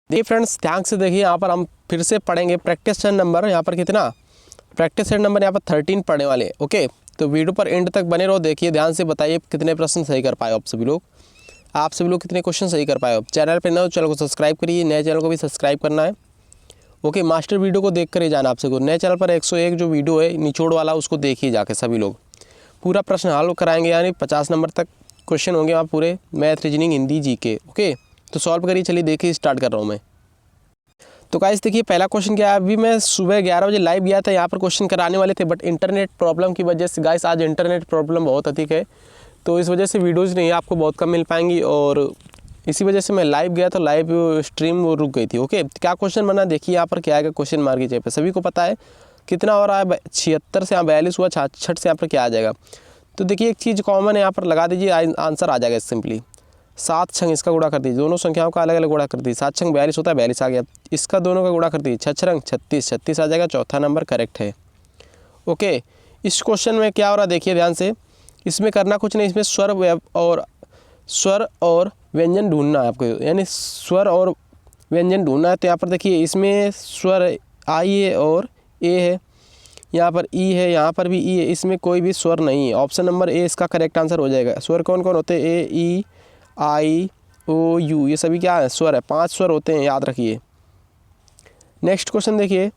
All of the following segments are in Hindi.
देखिए फ्रेंड्स, ध्यान से देखिए, यहाँ पर हम फिर से पढ़ेंगे प्रैक्टिस सेट नंबर, यहाँ पर कितना प्रैक्टिस सेट नंबर यहाँ पर 13 पढ़ने वाले। ओके, तो वीडियो पर एंड तक बने रहो, देखिए ध्यान से, बताइए कितने प्रश्न सही कर पाए आप सभी लोग कितने क्वेश्चन सही कर पाए। चैनल पर नए हो चैनल को सब्सक्राइब करिए, नए चैनल को भी सब्सक्राइब करना है। ओके, मास्टर वीडियो को देख कर ही जाना आपसे को। नए चैनल पर 101 जो वीडियो है निचोड़ वाला, उसको देखिए जाके सभी लोग। पूरा प्रश्न हल कराएंगे, यानी 50 नंबर तक क्वेश्चन होंगे वहाँ पूरे, math, reasoning, Hindi, GK. Okay, तो सॉल्व करिए, चलिए देखिए, स्टार्ट कर रहा हूँ मैं। तो गाइस देखिए, पहला क्वेश्चन क्या है। अभी मैं सुबह 11 बजे लाइव गया था, यहाँ पर क्वेश्चन कराने वाले थे, बट इंटरनेट प्रॉब्लम की वजह से गाइस, आज इंटरनेट प्रॉब्लम बहुत अधिक है, तो इस वजह से वीडियोज़ नहीं आपको बहुत कम मिल पाएंगी, और इसी वजह से मैं लाइव गया तो लाइव स्ट्रीम वो रुक गई थी। ओके, क्या क्वेश्चन बना देखिए, यहाँ पर क्या आएगा क्वेश्चन मार्क की जगह पे। सभी को पता है कितना हो रहा है, 76 से यहाँ 42 हुआ, 66 से यहाँ पर क्या आ जाएगा। तो देखिए एक चीज़ कॉमन है, यहाँ पर लगा दीजिए, आंसर आ जाएगा सिंपली। 7 छंग इसका गुणा कर दीजिए, दोनों संख्याओं का अलग अलग गुणा कर दीजिए। 7 छंग 42 होता है, 42 आ गया। इसका दोनों का गुणा कर दीजिए, 6 छंग 36, 36 आ जाएगा। चौथा नंबर करेक्ट है। ओके, इस क्वेश्चन में क्या हो रहा है देखिए ध्यान से, इसमें करना कुछ नहीं, इसमें स्वर और व्यंजन ढूंढना है आपको, यानी स्वर और व्यंजन ढूंढना है। तो यहाँ पर देखिए, इसमें स्वर आई है और ए है, यहाँ पर ई है, यहाँ पर भी ई है, इसमें कोई भी स्वर नहीं है। ऑप्शन नंबर ए इसका करेक्ट आंसर हो जाएगा। स्वर कौन कौन होते हैं? ए, ई, आई, ओ, यू, ये सभी क्या है? स्वर है। 5 स्वर होते हैं, याद रखिए। नेक्स्ट क्वेश्चन देखिए,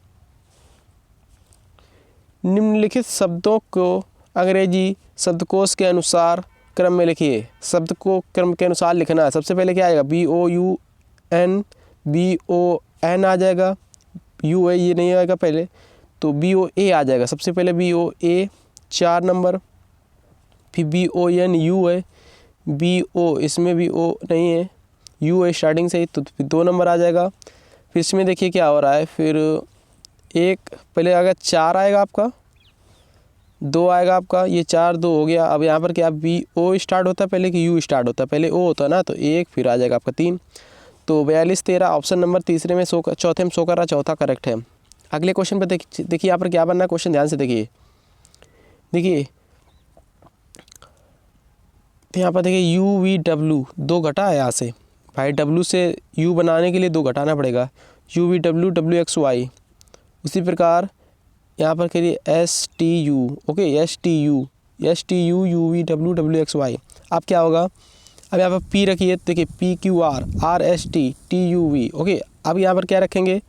निम्नलिखित शब्दों को अंग्रेजी शब्दकोश के अनुसार क्रम में लिखिए। शब्द को क्रम के अनुसार लिखना है। सबसे पहले क्या आएगा? BOUN, BON आ जाएगा। यू है, ये नहीं आएगा पहले, तो BOA आ जाएगा। सबसे पहले BOA 4 नंबर, फिर BON यू है, BO, इसमें भी O नहीं है, U है स्टार्टिंग से ही, तो फिर 2 नंबर आ जाएगा। फिर इसमें देखिए क्या हो रहा है, फिर एक पहले आएगा 4 आएगा आपका, 2 आएगा आपका, ये 4 2 हो गया। अब यहाँ पर क्या BO स्टार्ट होता है पहले कि U स्टार्ट होता है? पहले O होता है ना, तो 1, फिर आ जाएगा आपका 3, तो 42 13। ऑप्शन नंबर तीसरे में चौथे में शो कर रहा, चौथा करेक्ट है। अगले क्वेश्चन पर देखिए यहाँ पर क्या बनना है क्वेश्चन, ध्यान से देखिए। तो यहाँ पर देखिए UVW 2 घटा है यहाँ से, भाई W से U बनाने के लिए 2 घटाना पड़ेगा। UVW WXY। उसी प्रकार यहाँ पर करिए STU। Okay, STU UVW WXY। अब क्या होगा, अब यहाँ पर P रखिए, देखिए PQR RST TUV। ओके, अब यहाँ पर क्या रखेंगे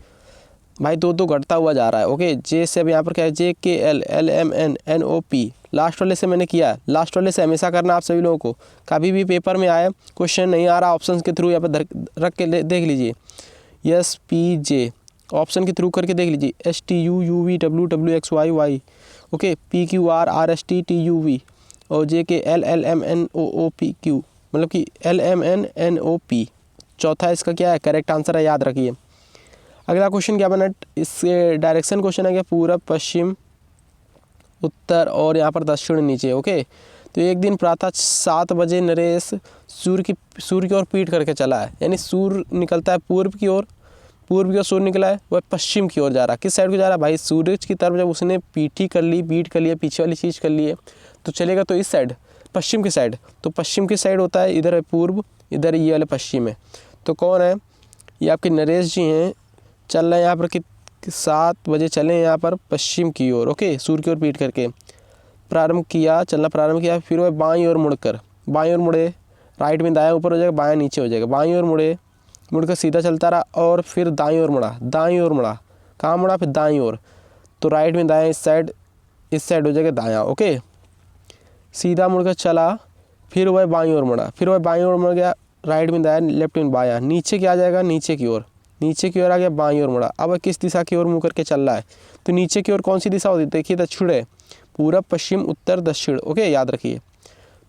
भाई, 2 घटता हुआ जा रहा है। ओके, J से अब यहाँ पर क्या है, JKL LMN NOP। लास्ट वाले से मैंने किया, लास्ट वाले से हमेशा करना आप सभी लोगों को। कभी भी पेपर में आए क्वेश्चन नहीं आ रहा, ऑप्शन के थ्रू यहाँ पर रख के देख लीजिए। SPJ ऑप्शन के थ्रू करके देख लीजिए। STU UV WXY Y। Okay, PQR RST TUV और JKL LMN OOPQ, मतलब कि LMN NOP। चौथा इसका क्या है, करेक्ट आंसर है, याद रखिए। अगला क्वेश्चन क्या बना, इससे डायरेक्शन क्वेश्चन है क्या, पूरब, पश्चिम, उत्तर और यहाँ पर दक्षिण नीचे। ओके, तो एक दिन प्रातः 7 बजे नरेश सूर्य की ओर पीठ करके चला है, यानी सूर्य निकलता है पूर्व की ओर सूर्य निकला है, वह पश्चिम की ओर जा रहा है। किस साइड को जा रहा है भाई? सूरज की तरफ। जब उसने पीठ कर ली, पीछे वाली चीज़ कर ली है, तो चलेगा तो इस साइड, पश्चिम की साइड। तो पश्चिम की साइड होता है, इधर है पूर्व, इधर ये वाले पश्चिम है। तो कौन है ये? आपके नरेश जी हैं, चल रहे हैं यहाँ पर कि 7 बजे चले यहाँ पर पश्चिम की ओर। ओके, सूर्य की ओर पीठ करके चलना प्रारंभ किया। फिर वह बाईं ओर मुड़े, राइट में दायां ऊपर हो जाएगा, बायां नीचे हो जाएगा। बाईं ओर मुड़कर सीधा चलता रहा, और फिर दाईं ओर मुड़ा, कहाँ मुड़ा? फिर दाईं ओर, तो राइट में दायां, इस साइड हो जाएगा दायां। ओके, सीधा मुड़कर चला, फिर वह बाईं ओर मुड़ गया, राइट में दायां, लेफ्ट में बायां। नीचे क्या आ जाएगा? नीचे की ओर आ गया, बाईं ओर मुड़ा। अब किस दिशा की ओर मुँह करके चल रहा है? तो नीचे की ओर कौन सी दिशा होती है? देखिए दक्षिण है, पूरब, पश्चिम, उत्तर, दक्षिण। ओके, याद रखिए।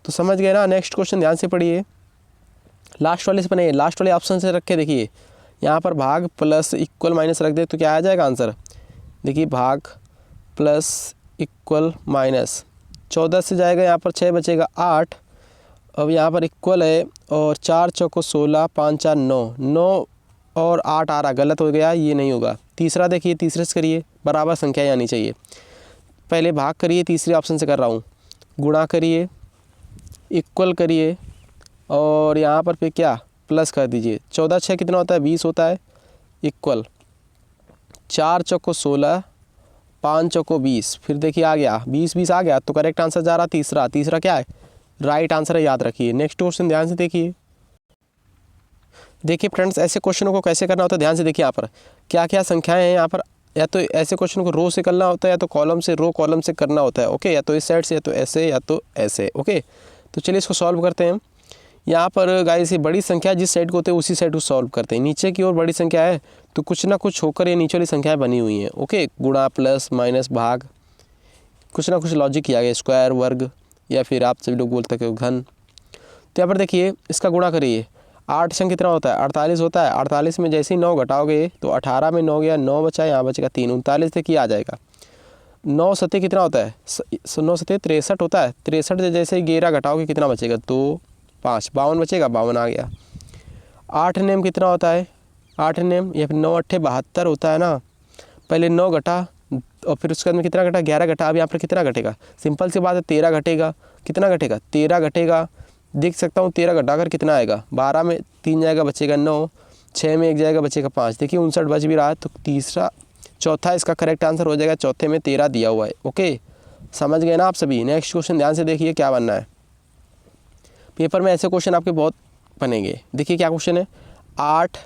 तो समझ गए ना। नेक्स्ट क्वेश्चन ध्यान से पढ़िए, लास्ट वाले से बनाइए, लास्ट वाले ऑप्शन से रख के देखिए। यहाँ पर भाग प्लस इक्वल माइनस रख दे तो क्या आ जाएगा आंसर? देखिए, भाग प्लस इक्वल माइनस 14 से जाएगा, यहाँ पर 6 बचेगा 8। अब यहाँ पर इक्वल है, और 4 चौको 16, 5 4 9 और 8 आ रहा, गलत हो गया, ये नहीं होगा। तीसरा देखिए, तीसरे से करिए, बराबर संख्या आनी चाहिए। पहले भाग करिए, तीसरे ऑप्शन से कर रहा हूँ, गुणा करिए, इक्वल करिए, और यहाँ पर फिर क्या प्लस कर दीजिए। 14 6 कितना होता है? 20 होता है। इक्वल 4 चौको 16, 5 चौको 20, फिर देखिए आ गया 20 आ गया, तो करेक्ट आंसर जा रहा तीसरा क्या है, राइट आंसर है, याद रखिए। नेक्स्ट क्वेश्चन ध्यान से देखिए फ्रेंड्स, ऐसे क्वेश्चनों को कैसे करना होता है, ध्यान से देखिए यहाँ पर क्या क्या संख्याएं हैं यहाँ पर। या तो ऐसे क्वेश्चन को रो से करना होता है, या तो कॉलम से, रो कॉलम से करना होता है, ओके। या तो इस साइड से, या तो ऐसे, या तो ऐसे, ओके। तो चलिए इसको सॉल्व करते हैं। यहाँ पर गाइस ये बड़ी संख्या जिस साइड को होते हैं उसी साइड को सॉल्व करते हैं। नीचे की ओर बड़ी संख्या है तो कुछ ना कुछ होकर ये नीचे वाली संख्याएं बनी हुई हैं, ओके। गुणा, प्लस, माइनस, भाग, कुछ ना कुछ लॉजिक किया गया, स्क्वायर, वर्ग, या फिर आप सभी लोग बोलते हैं घन। तो यहाँ पर देखिए इसका गुणा करिए, 8 संग कितना होता है, 48 होता है। 48 में जैसे ही 9 घटाओगे तो 18 में 9 गया, 9 बचा, यहाँ बचेगा 3, 39 तक ही आ जाएगा। 9 सत्ते कितना होता है, 9 सत्ते 63 होता है। 63 से जैसे ही 11 घटाओगे कितना बचेगा, 2, 5, 52 बचेगा, 52 आ गया। 8 नेम कितना होता है, 8 नेम या फिर 9 अट्ठे 72 होता है ना। पहले 9 घटा और फिर उसके बाद में कितना घटा, 11 घटा। अब यहाँ पर कितना घटेगा, सिंपल सी बात है, 13 घटेगा। कितना घटेगा, 13 घटेगा। देख सकता हूँ 13 घटाकर कितना आएगा, 12 में 3 जाएगा बचेगा 9, 6 में 1 जाएगा बचेगा 5। देखिए 59 बच भी रहा है, तो चौथा इसका करेक्ट आंसर हो जाएगा। चौथे में 13 दिया हुआ है, ओके। समझ गए ना आप सभी। नेक्स्ट क्वेश्चन ध्यान से देखिए क्या बनना है। पेपर में ऐसे क्वेश्चन आपके बहुत बनेंगे। देखिए क्या क्वेश्चन है, 8,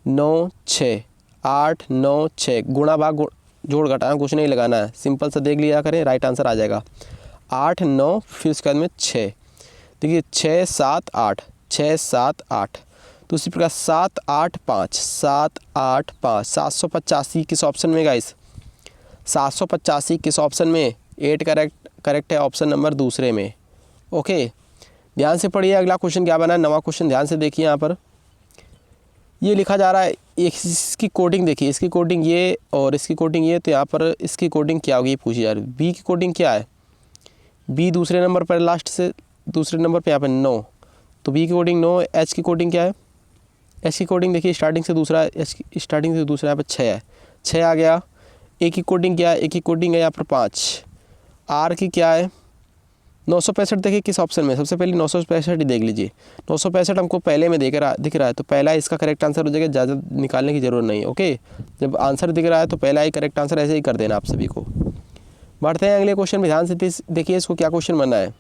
9, 6, 8, 9, 6, गुणा भाग जोड़ घटाना कुछ नहीं लगाना है, सिंपल सा देख लिया करें, राइट आंसर आ जाएगा। 8, 9 फिर उसके बाद में 6, देखिए 6, 7, 8, 6, 7, 8। तो उसी प्रकार 7, 8, 5, 7, 8, 5, 785 किस ऑप्शन में गाइस, 785 किस ऑप्शन में, 8 करेक्ट है ऑप्शन नंबर दूसरे में, ओके। ध्यान से पढ़िए अगला क्वेश्चन क्या बना है, नवा क्वेश्चन ध्यान से देखिए। यहाँ पर ये लिखा जा रहा है, इसकी कोडिंग देखिए, इसकी कोडिंग ये और इसकी कोडिंग ये, तो यहाँ पर इसकी कोडिंग क्या होगी पूछी जा रही है। बी की कोडिंग क्या है, बी दूसरे नंबर पर, लास्ट से दूसरे नंबर पे यहाँ पर 9, तो बी की कोडिंग 9। एच की कोडिंग क्या है, एच की कोडिंग देखिए स्टार्टिंग से दूसरा, एच की स्टार्टिंग से दूसरा यहाँ पर 6 है, 6 आ गया। ए की कोडिंग क्या है, ए की कोडिंग है यहाँ पर 5। आर की क्या है, 965। देखिए किस ऑप्शन में, सबसे पहले 965 ही देख लीजिए। 965 हमको पहले में दिख रहा है, तो पहला इसका करेक्ट आंसर हो जाएगा, ज़्यादा निकालने की ज़रूरत नहीं है, ओके। जब आंसर दिख रहा है तो पहला ही करेक्ट आंसर ऐसे ही कर देना आप सभी को। बढ़ते हैं अगले क्वेश्चन में, ध्यान से देखिए इसको क्या क्वेश्चन बनना है।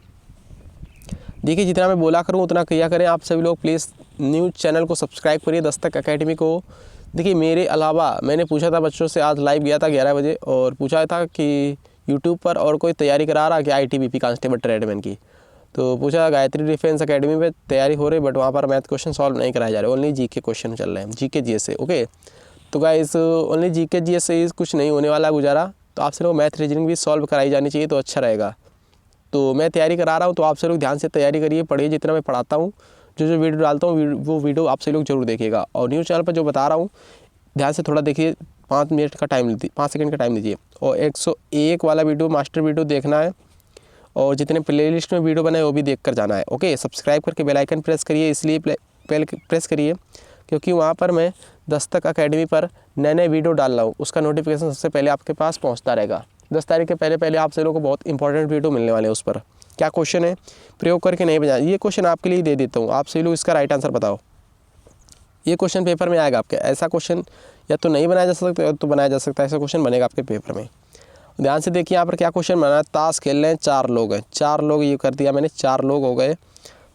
देखिए जितना मैं बोला करूँ उतना किया करें आप सभी लोग। प्लीज़ न्यूज़ चैनल को सब्सक्राइब करिए, दस्तक एकेडमी को। देखिए मेरे अलावा मैंने पूछा था बच्चों से, आज लाइव गया था 11 बजे, और पूछा था कि यूट्यूब पर और कोई तैयारी करा रहा कि ITBP कांस्टेबल ट्रेडमैन की, तो पूछा गायत्री डिफेंस एकेडमी पे तैयारी हो रही, बट वहाँ पर मैथ क्वेश्चन सॉल्व नहीं कराए जा रहे, ओनली GK क्वेश्चन चल रहे हैं, GK GS से, ओके। तो गाइस ओनली GK GS से कुछ नहीं होने वाला गुजारा, तो आपसे लोग मैथ रीजनिंग भी सॉल्व कराई जानी चाहिए तो अच्छा रहेगा। तो मैं तैयारी करा रहा हूँ, तो आप सब लोग ध्यान से तैयारी करिए, पढ़िए। जितना मैं पढ़ाता हूँ, जो वीडियो डालता हूँ वो वीडियो आप सब लोग जरूर देखिएगा। और न्यूज़ चैनल पर जो बता रहा हूँ ध्यान से थोड़ा देखिए, 5 मिनट का टाइम लीजिए, 5 सेकंड का टाइम दीजिए। और 101 वाला वीडियो मास्टर वीडियो देखना है, और जितने प्लेलिस्ट में वीडियो बनाए वो भी देख कर जाना है, ओके। सब्सक्राइब करके बेल आइकन प्रेस करिए, इसलिए प्रेस करिए क्योंकि वहाँ पर मैं दस्तक एकेडमी पर नए वीडियो डाल रहा हूँ, उसका नोटिफिकेशन सबसे पहले आपके पास पहुँचता रहेगा। 10 तारीख के पहले आप सभी लोगों को बहुत इंपॉर्टेंट वीडियो मिलने वाले हैं उस पर। क्या क्वेश्चन है, प्रयोग करके नहीं बना, ये क्वेश्चन आपके लिए दे देता हूँ, आप सभी लोग इसका राइट आंसर बताओ। ये क्वेश्चन पेपर में आएगा आपके, ऐसा क्वेश्चन या तो नहीं बनाया जा सकता या तो बनाया जा सकता है, ऐसा क्वेश्चन बनेगा आपके पेपर में। ध्यान से देखिए यहाँ पर क्या क्वेश्चन बना है, ताश खेल रहे हैं 4 लोग हैं, 4 लोग, ये कर दिया मैंने, 4 लोग हो गए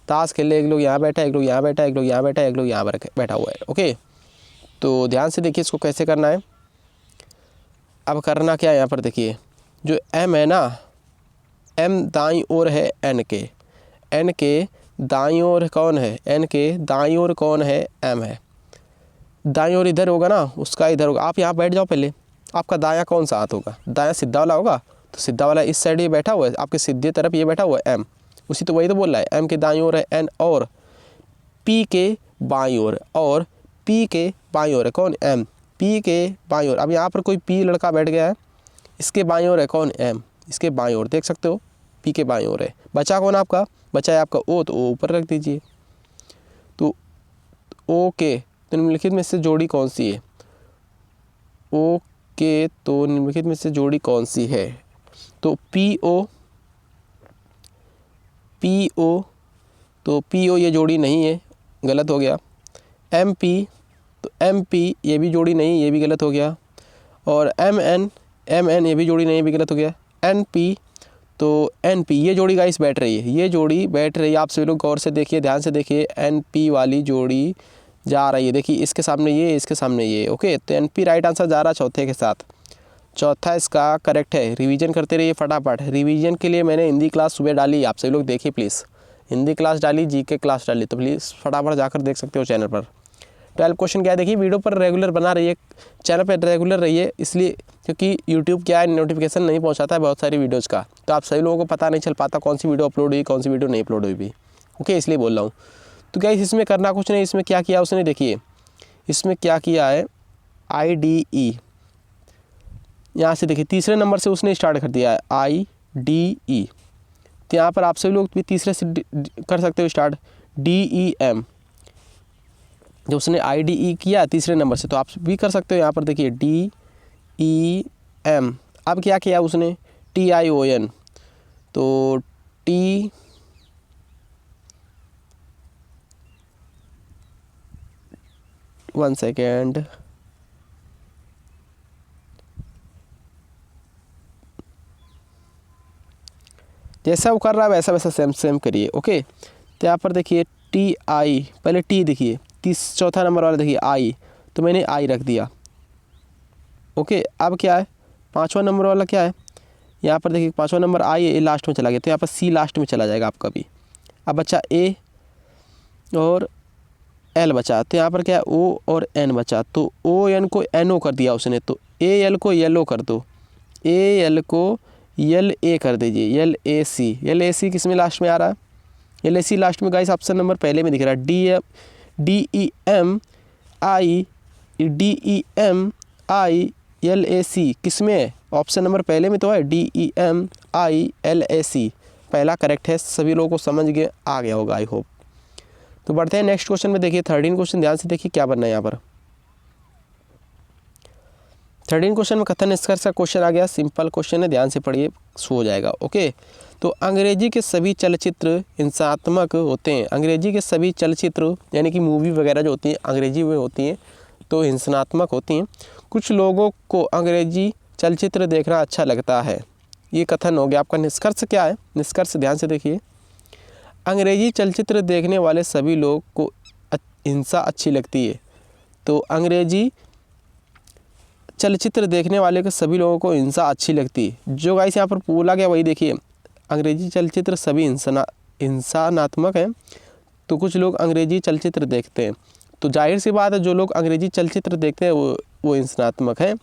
ताश खेल रहे, एक लोग यहाँ बैठा है, एक लोग यहाँ बैठा है, एक लोग यहाँ बैठा है, एक लोग यहाँ बैठा हुआ है, ओके। तो ध्यान से देखिए इसको कैसे करना है। अब करना क्या है, यहाँ पर देखिए जो M है ना, M दाईं ओर है N के दाईं ओर कौन है, N के दाईं ओर कौन है, M है। दाईं ओर इधर होगा ना, उसका इधर होगा। आप यहाँ बैठ जाओ पहले, आपका दायां कौन सा हाथ होगा, दायां सीधा वाला होगा, तो सीधा वाला इस साइड ये बैठा हुआ है, आपके सीधे तरफ ये बैठा हुआ है M, उसी तो वही तो बोल रहा है। M के दाईं ओर है N, और P के बाईं ओर, और P के बाईं ओर है कौन, M, P के बाईं ओर। अब यहाँ पर कोई P लड़का बैठ गया है, इसके बाईं ओर है कौन, M, इसके बाईं ओर देख सकते हो, P के बाईं ओर है। बचा कौन आपका, बचा है आपका O, तो O ऊपर रख दीजिए। तो O के तो निम्नलिखित में से जोड़ी कौन सी है, O के तो निम्नलिखित में से जोड़ी कौन सी है, तो PO, तो PO ये जोड़ी नहीं है, गलत हो गया। MP तो MP ये भी जोड़ी नहीं, ये भी गलत हो गया। और MN ये भी जोड़ी नहीं, ये भी गलत हो गया। NP तो NP ये जोड़ी गाइस बैठ रही है, ये जोड़ी बैठ रही है। आप सभी लोग गौर से देखिए, ध्यान से देखिए, NP वाली जोड़ी जा रही है। देखिए इसके सामने ये, इसके सामने ये। ओके, तो NP राइट आंसर जा रहा है चौथे के साथ। चौथा इसका करेक्ट है। रिवीजन करते रहिए फटाफट। रिवीजन के लिए मैंने हिंदी क्लास सुबह डाली, आप सभी लोग देखिए प्लीज़। हिंदी क्लास डाली, GK क्लास डाली, तो प्लीज़ फटाफट जाकर देख सकते हो चैनल पर। 12 क्वेश्चन क्या है, देखिए वीडियो पर रेगुलर बना रहिए, चैनल पर रेगुलर रहिए, इसलिए क्योंकि यूट्यूब क्या है नोटिफिकेशन नहीं पहुंचाता है बहुत सारी वीडियोज़ का, तो आप सभी लोगों को पता नहीं चल पाता कौन सी वीडियो अपलोड हुई, कौन सी वीडियो नहीं अपलोड हुई भी। ओके, इसलिए बोल रहा हूँ। तो क्या इसमें करना कुछ नहीं, इसमें क्या किया उसने, देखिए इसमें क्या किया है, IDE यहाँ से देखिए तीसरे नंबर से उसने स्टार्ट कर दिया है, IDE। तो यहाँ पर आप सभी लोग भी तीसरे से कर सकते हो स्टार्ट, DEM। जब उसने IDE किया तीसरे नंबर से, तो आप भी कर सकते हो। यहाँ पर देखिए DEM। अब क्या किया उसने, TION। तो वन सेकेंड, जैसा वो कर रहा है वैसा वैसा सेम सेम करिए। ओके, तो यहाँ पर देखिए TI, पहले T देखिए, चौथा नंबर वाला देखिए I, तो मैंने I रख दिया। ओके, अब क्या है, पाँचवा नंबर वाला क्या है, यहाँ पर देखिए पाँचवा नंबर I है, लास्ट में चला गया, तो यहाँ पर C लास्ट में चला जाएगा आपका भी। अब बचा A और L बचा, तो यहाँ पर क्या है O और N बचा, तो ON को NO कर दिया उसने, तो AL को येलो कर दो, AL को LA कर दीजिए, LAC किस में लास्ट में आ रहा है, LAC लास्ट में गाइस ऑप्शन नंबर पहले में दिख रहा है। DEMI LAC किस में है, ऑप्शन नंबर पहले में तो है, DEMI LAC पहला करेक्ट है। सभी लोगों को समझ गए आ गया होगा आई होप। तो बढ़ते हैं नेक्स्ट क्वेश्चन में। देखिए 13 क्वेश्चन, ध्यान से देखिए क्या बनना है यहाँ पर। 13 क्वेश्चन में कथन निष्कर्ष का क्वेश्चन आ गया, सिंपल क्वेश्चन है, ध्यान से पढ़िए, सो हो जाएगा। ओके, तो अंग्रेजी के सभी चलचित्र हिंसात्मक होते हैं। अंग्रेजी के सभी चलचित्र यानी कि मूवी वगैरह जो होती हैं अंग्रेजी में होती हैं तो हिंसात्मक होती हैं। कुछ लोगों को अंग्रेजी चलचित्र देखना अच्छा लगता है। ये कथन हो गया। आपका निष्कर्ष क्या है, निष्कर्ष ध्यान से देखिए, अंग्रेजी चलचित्र देखने वाले सभी लोग को हिंसा अच्छी लगती है। तो अंग्रेजी चलचित्र देखने वाले के सभी लोगों को हिंसा अच्छी लगती है। जो गाइस यहाँ पर बोला गया वही देखिए, अंग्रेजी चलचित्र सभी हिंसात्मक हैं, तो कुछ लोग अंग्रेजी चलचित्र देखते हैं। तो जाहिर सी बात है जो लोग अंग्रेजी चलचित्र देखते हैं वो हिंसात्मक हैं।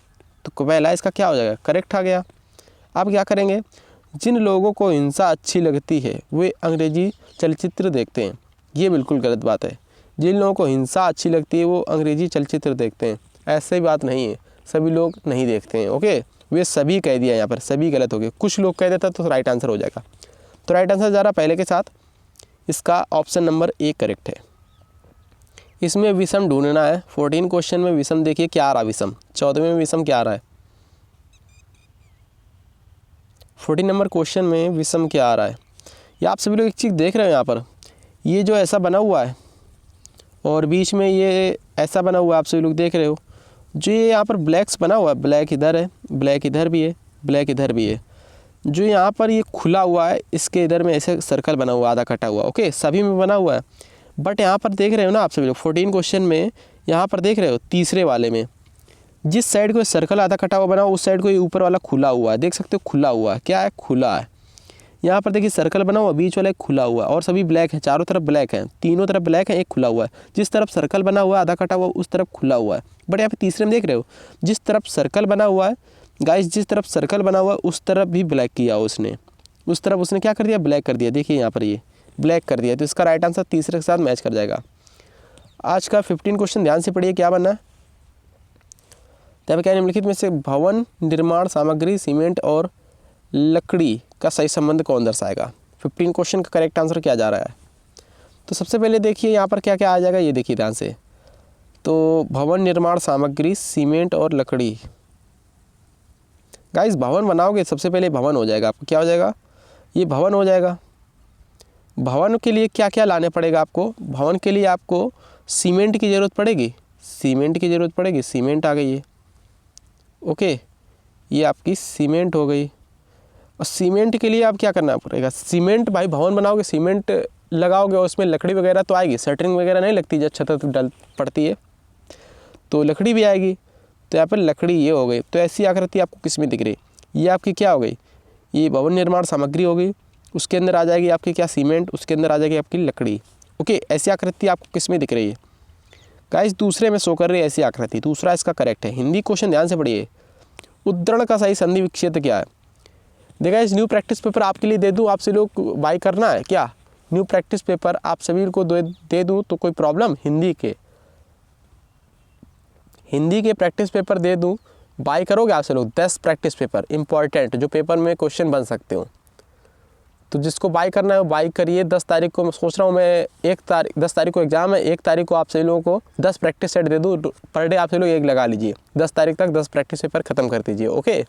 तो पहला इसका क्या हो जाएगा, करेक्ट आ गया। अब क्या करेंगे, जिन लोगों को हिंसा अच्छी लगती है वे अंग्रेजी चलचित्र देखते हैं। ये बिल्कुल गलत बात है। जिन लोगों को हिंसा अच्छी लगती है वो अंग्रेजी चलचित्र देखते हैं, ऐसी बात नहीं है। सभी लोग नहीं देखते हैं। ओके, वे सभी कह दिया, यहाँ पर सभी गलत हो गए। कुछ लोग कह देता तो राइट आंसर हो जाएगा। तो राइट आंसर जा रहा पहले के साथ, इसका ऑप्शन नंबर A करेक्ट है। इसमें विषम ढूंढना है। 14 क्वेश्चन में विषम देखिए क्या आ रहा है, विषम 14वें में विषम क्या आ रहा है, 14 नंबर क्वेश्चन में विषम क्या आ रहा है। ये आप सभी लोग एक चीज़ देख रहे हो, यहाँ पर ये जो ऐसा बना हुआ है और बीच में ये ऐसा बना हुआ है, आप सभी लोग देख रहे हो। जो ये यहाँ पर ब्लैक्स बना हुआ है, ब्लैक इधर है, ब्लैक इधर भी है, ब्लैक इधर भी है। जो यहाँ पर ये खुला हुआ है, इसके इधर में ऐसे सर्कल बना हुआ, आधा कटा हुआ। ओके, सभी में बना हुआ है, बट यहाँ पर देख रहे हो ना आप सभी लोग 14 क्वेश्चन में, यहाँ पर देख रहे हो तीसरे वाले में जिस साइड को सर्कल आधा कटा हुआ बना हुआ, उस साइड को ये ऊपर वाला खुला हुआ है। देख सकते हो खुला हुआ है, क्या है, खुला है। यहाँ पर देखिए सर्कल बना हुआ, बीच वाला एक खुला हुआ है, और सभी ब्लैक है, चारों तरफ ब्लैक है, तीनों तरफ ब्लैक है, एक खुला हुआ है। जिस तरफ सर्कल बना हुआ है आधा कटा हुआ, उस तरफ खुला हुआ है। बट यहाँ पे तीसरे में देख रहे हो जिस तरफ सर्कल बना हुआ है गाइस, जिस तरफ सर्कल बना हुआ है उस तरफ भी ब्लैक किया उसने, उस तरफ उसने क्या कर दिया, ब्लैक कर दिया। देखिए यहाँ पर ये ब्लैक कर दिया, तो इसका राइट आंसर तीसरे के साथ मैच कर जाएगा। आज का 15 क्वेश्चन ध्यान से पढ़िए क्या बनना है। तब क्या निम्नलिखित में से भवन निर्माण सामग्री सीमेंट और लकड़ी का सही संबंध कौन दर्शाएगा। 15 क्वेश्चन का करेक्ट आंसर क्या जा रहा है। तो सबसे पहले देखिए यहाँ पर क्या क्या आ जाएगा, ये देखिए ध्यान से। तो भवन निर्माण सामग्री सीमेंट और लकड़ी, गाइस भवन बनाओगे सबसे पहले भवन हो जाएगा आपको, क्या हो जाएगा, ये भवन हो जाएगा। भवन के लिए क्या क्या लाने पड़ेगा आपको, भवन के लिए आपको सीमेंट की ज़रूरत पड़ेगी, सीमेंट की ज़रूरत पड़ेगी, सीमेंट आ गई है। ओके, ये आपकी सीमेंट हो गई। और सीमेंट के लिए आप क्या करना पड़ेगा, सीमेंट भाई भवन बनाओगे, सीमेंट लगाओगे और उसमें लकड़ी वगैरह तो आएगी, शटरिंग वगैरह नहीं लगती जब छत डल पड़ती है तो लकड़ी भी आएगी। तो यहाँ पर लकड़ी ये हो गई। तो ऐसी आकृति आपको किस में दिख रही, ये आपकी क्या हो गई, ये भवन निर्माण सामग्री हो गई। उसके अंदर आ जाएगी आपकी क्या, सीमेंट, उसके अंदर आ जाएगी आपकी लकड़ी। ओके, ऐसी आकृति आपको किस में दिख रही है गाइस, दूसरे में शो कर रही है ऐसी आकृति। दूसरा इसका करेक्ट है। हिंदी क्वेश्चन ध्यान से पढ़िए। उद्धरण का सही संधि विच्छेद क्या है। देखा, इस न्यू प्रैक्टिस पेपर आपके लिए दे दूँ, आपसे लोग बाई करना है क्या, न्यू प्रैक्टिस पेपर आप सभी को दे दूँ तो कोई प्रॉब्लम, हिंदी के प्रैक्टिस पेपर दे दूँ, बाई करोगे आपसे लोग 10 प्रैक्टिस पेपर इंपॉर्टेंट जो पेपर में क्वेश्चन बन सकते हो। तो जिसको बाई करना है वो बाई करिए। 10 तारीख को मैं सोच रहा हूँ, मैं 10 तारीख को एग्जाम है, 1 तारीख को आप सभी लोगों को 10 प्रैक्टिस सेट दे दूँ। पर डे आप सभी लोग एक लगा लीजिए, 10 तारीख तक 10 प्रैक्टिस पेपर खत्म कर दीजिए। ओके,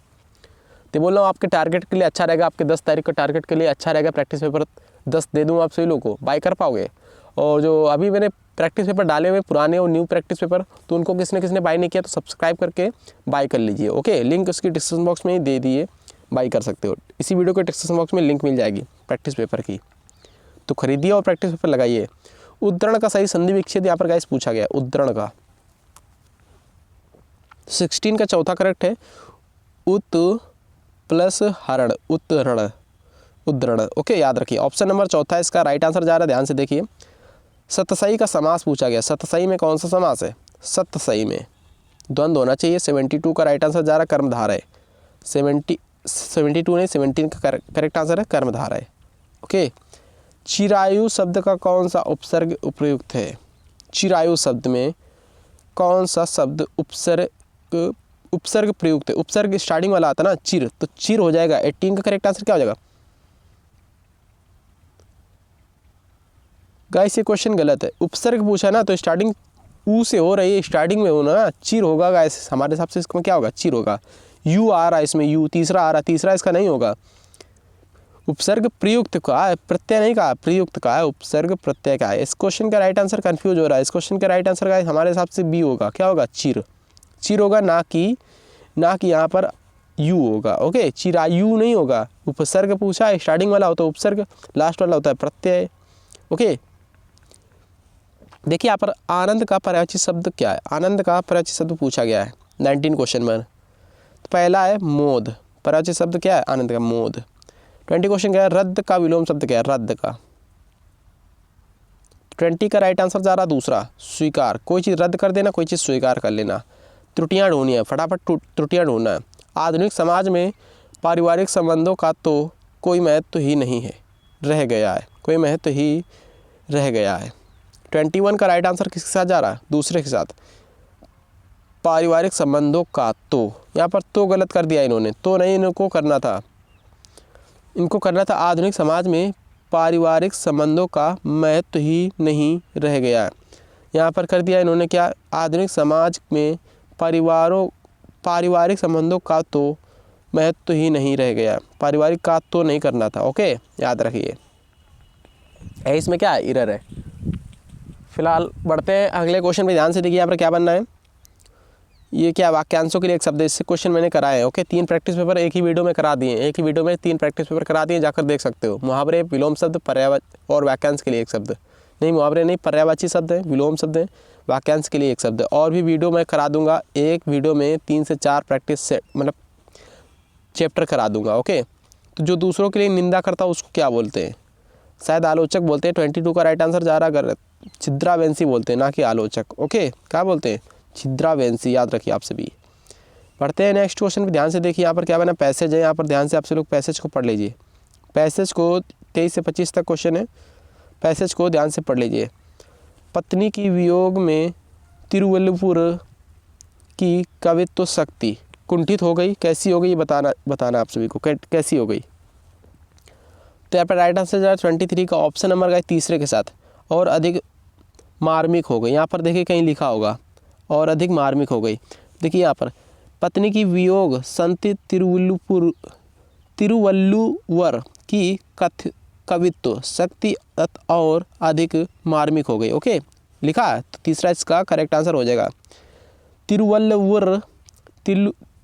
तो बोल रहा हूँ आपके टारगेट के लिए अच्छा रहेगा, आपके 10 तारीख का टारगेट के लिए अच्छा रहेगा, प्रैक्टिस पेपर 10 दे दूँ आप सभी लोगों को, बाई कर पाओगे। और जो अभी मैंने प्रैक्टिस पेपर डाले हुए पुराने और न्यू प्रैक्टिस पेपर, तो उनको किसने बाई नहीं किया तो सब्सक्राइब करके बाई कर लीजिए। ओके, लिंक उसकी डिस्क्रिप्शन बॉक्स में ही दे दिए, बाई कर सकते हो। इसी वीडियो के डिस्क्रिप्शन बॉक्स में लिंक मिल जाएगी प्रैक्टिस पेपर की, तो खरीदिए और प्रैक्टिस पेपर लगाइए। उद्धरण का सही संधि विच्छेद यहाँ पर गाइस पूछा गया, उद्धरण का 16 का चौथा करेक्ट है, उत प्लस हरण, उद्धरण, उद्धरण। ओके, याद रखिए। ऑप्शन नंबर चौथा इसका राइट आंसर जा रहा है, ध्यान से देखिए। सतसई का समास पूछा गया, सतसई में कौन सा समास है, सतसई में द्वंद्व होना चाहिए। 72 का राइट आंसर जा रहा है, कर्मधारय है। 72 नहीं, 17 का करेक्ट आंसर है, कर्मधारय है। ओके, चिरायु शब्द का कौन सा उपसर्ग उपयुक्त है, चिरायु शब्द में कौन सा शब्द उपसर्ग प्रयुक्त है। उपसर्ग स्टार्टिंग वाला आता ना चिर, तो चिर हो जाएगा। 18 का करेक्ट आंसर क्या हो जाएगा गाइस, ये क्वेश्चन गलत है। उपसर्ग पूछा ना तो स्टार्टिंग ऊ से हो रही है, स्टार्टिंग में हो ना, चिर होगा गाइस। हमारे हिसाब से इसमें क्या होगा, चिर होगा। यू आ रहा है इसमें, यू तीसरा आ रहा है, तीसरा इसका नहीं होगा। उपसर्ग प्रयुक्त का है, प्रत्यय नहीं कहा, प्रयुक्त का है, उपसर्ग प्रत्यय का है। इस क्वेश्चन का राइट आंसर कंफ्यूज हो रहा है। इस क्वेश्चन का राइट आंसर गाइस हमारे हिसाब से बी होगा। क्या होगा, चिर, चिर होगा, ना कि यहाँ पर यू होगा। ओके, चिरायु नहीं होगा। उपसर्ग पूछा है, स्टार्टिंग वाला होता है उपसर्ग, लास्ट वाला होता है प्रत्यय। ओके, देखिए यहाँ पर आनंद का पर्यायवाची शब्द क्या है, आनंद का पर्यायवाची शब्द पूछा गया है 19 क्वेश्चन में। तो पहला है मोद, पर्यायवाची शब्द क्या है, आनंद का, मोद। 20 क्वेश्चन क्या है, रद्द का विलोम शब्द क्या है, रद्द का। 20 का राइट आंसर जा रहा दूसरा, स्वीकार। कोई चीज़ रद्द कर देना, कोई चीज़ स्वीकार कर लेना। त्रुटियां ढूंढनी है, फटाफट त्रुटियां ढूंढना है। आधुनिक समाज में पारिवारिक संबंधों का तो कोई महत्व ही नहीं है, रह गया है, कोई महत्व ही रह गया है। 21 का राइट आंसर किसके साथ जा रहा है, दूसरे के साथ। पारिवारिक संबंधों का तो, यहाँ पर तो गलत कर दिया इन्होंने, तो नहीं इनको करना था, इनको करना था आधुनिक समाज में पारिवारिक संबंधों का महत्व ही नहीं रह गया है। यहाँ पर कर दिया इन्होंने क्या, आधुनिक समाज में पारिवारिक संबंधों का तो महत्व ही नहीं रह गया। पारिवारिक का तो नहीं करना था। ओके, याद रखिए। इसमें क्या है, एरर है। फिलहाल बढ़ते हैं अगले क्वेश्चन पे, ध्यान से देखिए यहाँ पर क्या बनना है। ये क्या, वाक्यांशों के लिए एक शब्द, इससे क्वेश्चन मैंने कराए। ओके, 3 प्रैक्टिस पेपर एक ही वीडियो में करा दिए, एक ही वीडियो में 3 प्रैक्टिस पेपर करा दिए, जाकर देख सकते हो। मुहावरे, विलोम शब्द, पर्यायवाची और वाक्यांश के लिए एक शब्द, नहीं मुहावरे नहीं, पर्यायवाची शब्द है, विलोम शब्द है, वाक्यांश के लिए एक शब्द। और भी वीडियो मैं करा दूंगा, एक वीडियो में 3 से 4 प्रैक्टिस सेट मतलब चैप्टर करा दूंगा। ओके, तो जो दूसरों के लिए निंदा करता है उसको क्या बोलते हैं, शायद आलोचक बोलते हैं। 22 का राइट आंसर जा रहा है, छिद्रावेंसी बोलते हैं, ना कि आलोचक। ओके, क्या बोलते हैं, छिद्रावेंसी, याद रखिए आप सभी। पढ़ते हैं नेक्स्ट क्वेश्चन पे, ध्यान से देखिए। यहाँ पर क्या बना, पैसेज है, यहाँ पर ध्यान से आप सब लोग पैसेज को पढ़ लीजिए। पैसेज को 23 से 25 तक क्वेश्चन है, पैसेज को ध्यान से पढ़ लीजिए। पत्नी की वियोग में तिरुवल्लुपुर की कवित्व शक्ति कुंठित हो गई, कैसी हो गई ये बताना आप सभी को, कैसी हो गई। तो यहाँ पर राइट आंसर जा 23 का ऑप्शन नंबर का तीसरे के साथ, और अधिक मार्मिक हो गई। यहाँ पर देखिए कहीं लिखा होगा और अधिक मार्मिक हो गई। देखिए यहाँ पर पत्नी की वियोग संत तिरुवल्लुवर की कवित्व शक्ति और अधिक मार्मिक हो गई। ओके, लिखा है, तो तीसरा इसका करेक्ट आंसर हो जाएगा। तिरुवल्लुवर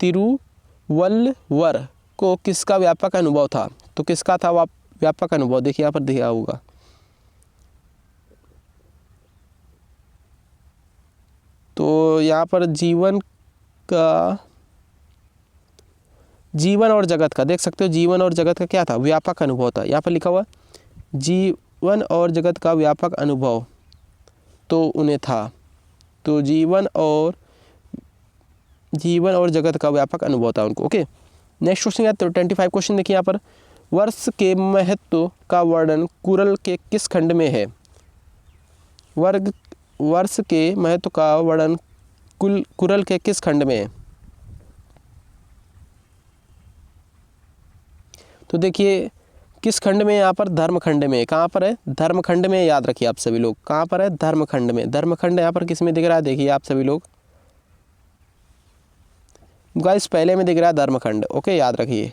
तिरुवल्लुवर को किसका व्यापक अनुभव था? तो किसका था व्यापक अनुभव? देखिए यहाँ पर दिया होगा, तो यहाँ पर जीवन और जगत का देख सकते हो, जीवन और जगत का क्या था? व्यापक अनुभव था। यहाँ पर लिखा हुआ जीवन और जगत का व्यापक अनुभव तो उन्हें था, तो जीवन और जगत का व्यापक अनुभव था उनको। ओके, नेक्स्ट क्वेश्चन है 25 क्वेश्चन। देखिए यहाँ पर, वर्ष के महत्व का वर्णन कुरल के किस खंड में है? वर्ष के महत्व का वर्णन कुरल के किस खंड में है? तो देखिए किस खंड में? यहाँ पर धर्मखंड में। कहाँ पर है? धर्मखंड में। याद रखिए आप सभी लोग, कहाँ पर है? धर्मखंड में। धर्मखंड यहाँ पर किस में दिख रहा है? देखिए आप सभी लोग, गाइस पहले में दिख रहा है धर्मखंड। ओके, याद रखिए।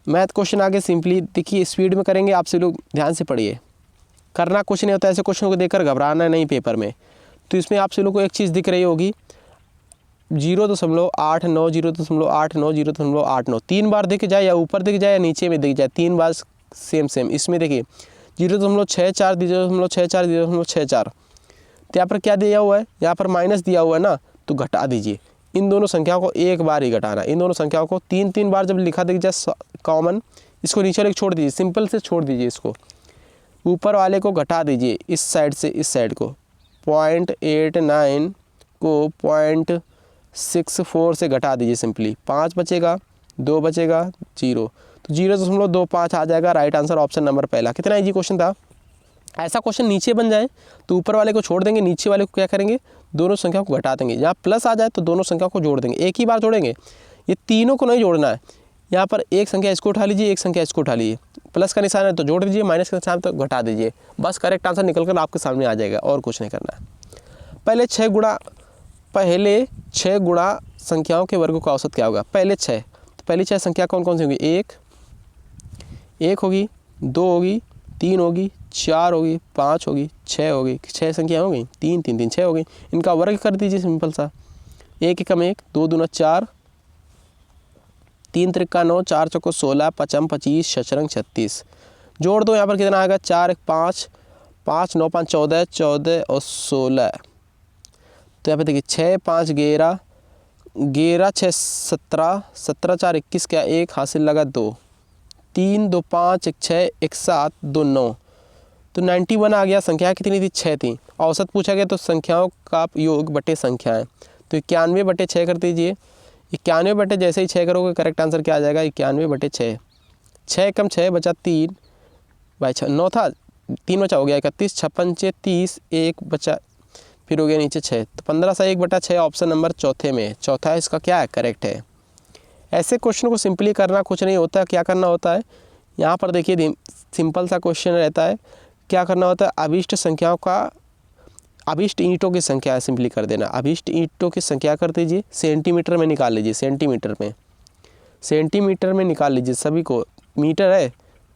मैथ क्वेश्चन आगे सिंपली देखिए स्पीड में करेंगे, आप सभी लोग ध्यान से पढ़िए। करना कुछ नहीं होता, ऐसे क्वेश्चन को देखकर घबराना नहीं पेपर में। तो इसमें आप सभी लोग को एक चीज़ दिख रही होगी 0.89 0.89 0.89। 3 बार दिख जाए, या ऊपर दिख जाए या नीचे में दिख जाए, 3 बार सेम। इसमें देखिए 0.64 0.64 0.64। तो यहाँ पर क्या दिया हुआ है? यहाँ पर माइनस दिया हुआ है ना, तो घटा दीजिए। इन दोनों संख्याओं को एक बार ही घटाना। इन दोनों संख्याओं को 3 बार जब लिखा दिख जाए कॉमन, इसको नीचे वाले छोड़ दीजिए, सिंपल से छोड़ दीजिए। इसको ऊपर वाले को घटा दीजिए, इस साइड से इस साइड को। 0.89 को 0.64 से घटा दीजिए सिंपली। 5 बचेगा, 2 बचेगा, 0। तो 0.25 आ जाएगा। राइट आंसर ऑप्शन नंबर पहला। कितना इजी क्वेश्चन था। ऐसा क्वेश्चन नीचे बन जाए तो ऊपर वाले को छोड़ देंगे, नीचे वाले को क्या करेंगे? दोनों संख्याओं को घटा देंगे। यहाँ प्लस आ जाए तो दोनों संख्याओं को जोड़ देंगे, एक ही बार जोड़ेंगे। ये तीनों को नहीं जोड़ना है। यहाँ पर एक संख्या इसको उठा लीजिए, एक संख्या इसको उठा लीजिए। प्लस का निशान है तो जोड़ दीजिए, माइनस का निशान तो घटा दीजिए। बस करेक्ट आंसर निकल कर आपके सामने आ जाएगा, और कुछ नहीं करना है। पहले 6 गुणा संख्याओं के वर्गों का औसत क्या होगा? पहले 6, तो पहली 6 संख्या कौन कौन सी होगी? 1 होगी, 2 होगी, 3 होगी, 4 होगी, 5 होगी, 6 होगी। 6 संख्या हो गई, 3 3 3 6 हो गई। इनका वर्ग कर दीजिए सिंपल सा। 1 एकम 1, 2 दूना 4, 3 त्रिका 9, 4 चौको 16, 5 25, 6 36। जोड़ दो, यहाँ पर कितना आएगा? 4 1 5, 5 9 5 14, 14 और 16। तो यहाँ पे देखिए 6 5 11, 11 6 17, 17 4 21, क्या 1 हासिल लगा 2, 3 2 5 1 6 1 7 2 9। तो 91 आ गया। संख्या कितनी थी? 6 थी। औसत पूछा गया तो संख्याओं का योग बटे संख्याएं, तो 91/6 कर दीजिए। 91 जैसे ही 6 करोगे करेक्ट आंसर क्या आ जाएगा? 91/6। 6 कम 6 बचा 3 भाई 9 था, 3 बचा हो गया 31, 56 30, 1 बचा, फिर हो गया नीचे 6। तो 15 से 1/6 ऑप्शन नंबर चौथे में। चौथा इसका क्या है? करेक्ट है। ऐसे क्वेश्चन को सिंपली करना कुछ नहीं होता। क्या करना होता है? यहाँ पर देखिए सिंपल सा क्वेश्चन रहता है। क्या करना होता है? अभिष्ट संख्याओं का, अभिष्ट ईंटों की संख्या सिंपली कर देना। अभिष्ट ईंटों की संख्या कर दीजिए, सेंटीमीटर में निकाल लीजिए। सेंटीमीटर में निकाल लीजिए सभी को। मीटर है,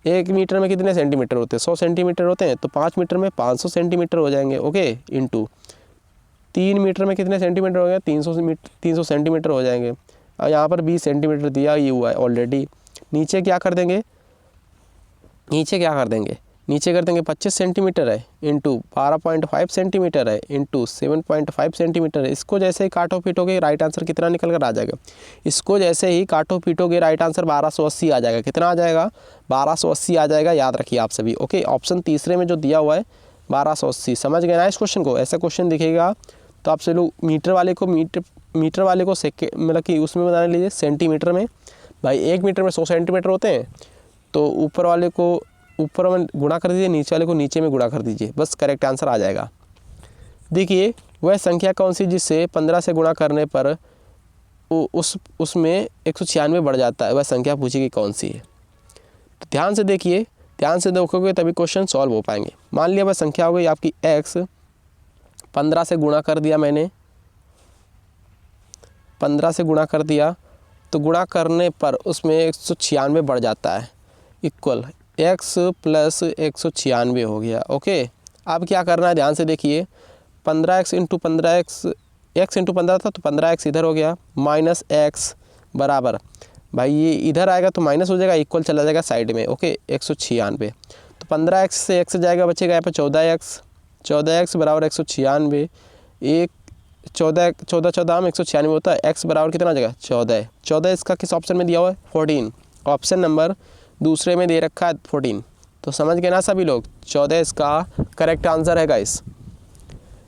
1 मीटर में कितने सेंटीमीटर होते हैं? 100 सेंटीमीटर होते हैं। तो 5 मीटर में 500 सेंटीमीटर हो जाएंगे। ओके, इंटू 3 मीटर में कितने सेंटीमीटर हो गया? 300 सेंटीमीटर हो जाएंगे। और यहाँ पर 20 सेंटीमीटर दिया ही हुआ है ऑलरेडी। नीचे क्या कर देंगे? नीचे कर देंगे 25 सेंटीमीटर है, इंटू 12.5 सेंटीमीटर है, इंटू 7.5 सेंटीमीटर है। इसको जैसे ही काटो पीटोगे राइट आंसर कितना निकल कर आ जाएगा? इसको जैसे ही काटो पीटोगे राइट आंसर 1280 आ जाएगा। कितना आ जाएगा? 1280 आ जाएगा। याद रखिए आप सभी। ओके, ऑप्शन तीसरे में जो दिया हुआ है 1280। समझ गए ना इस क्वेश्चन को? ऐसा क्वेश्चन दिखेगा तो आपसे लोग मीटर वाले को सेकेंड मतलब कि उसमें बना लीजिए सेंटीमीटर में। भाई 1 मीटर में 100 सेंटीमीटर होते हैं, तो ऊपर वाले को ऊपर में गुणा कर दीजिए, नीचे वाले को नीचे में गुणा कर दीजिए, बस करेक्ट आंसर आ जाएगा। देखिए वह संख्या कौन सी जिससे 15 से गुणा करने पर उसमें 196 बढ़ जाता है? वह संख्या पूछी कि कौन सी है? तो ध्यान से देखिए, ध्यान से देखोगे तभी क्वेश्चन सॉल्व हो पाएंगे। मान लिया वह संख्या हो गई आपकी x, 15 से गुणा कर दिया मैंने, 15 से गुणा कर दिया, तो गुणा करने पर उसमें 196 बढ़ जाता है, इक्वल x + 196 हो गया। ओके, अब क्या करना है ध्यान से देखिए। 15x into 15x, x into 15 था तो 15x इधर हो गया, माइनस x बराबर, भाई ये इधर आएगा तो माइनस हो जाएगा, इक्वल चला जाएगा साइड में, ओके 196। तो 15x से x जाएगा, बचेगा यहाँ पे 14x बराबर 196, एक 14 में 196 होता है, x बराबर कितना आ जाएगा 14 इसका किस ऑप्शन में दिया हुआ है 14, ऑप्शन नंबर दूसरे में दे रखा है 14। तो समझ गए ना सभी लोग, 14 इसका करेक्ट आंसर है गाइस।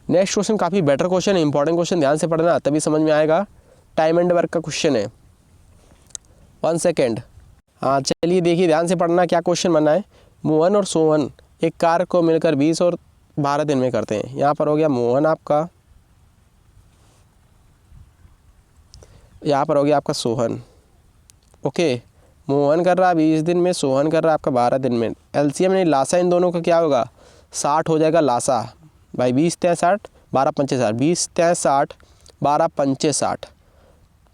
नेक्स्ट क्वेश्चन काफ़ी बेटर क्वेश्चन है, इंपॉर्टेंट क्वेश्चन, ध्यान से पढ़ना तभी समझ में आएगा। टाइम एंड वर्क का क्वेश्चन है, 1 सेकेंड। हाँ चलिए देखिए ध्यान से पढ़ना, क्या क्वेश्चन बना है। मोहन और सोहन एक कार को मिलकर 20 और 12 दिन में करते हैं। यहाँ पर हो गया मोहन आपका, यहाँ पर हो गया आपका सोहन, ओके। मोहन कर रहा है 20 दिन में, सोहन कर रहा है आपका 12 दिन में। एलसीएम ने लासा इन दोनों का क्या होगा 60 हो जाएगा लासा, भाई 20 × 60 12 × 5 60, 20 × 60 12 × 5 60,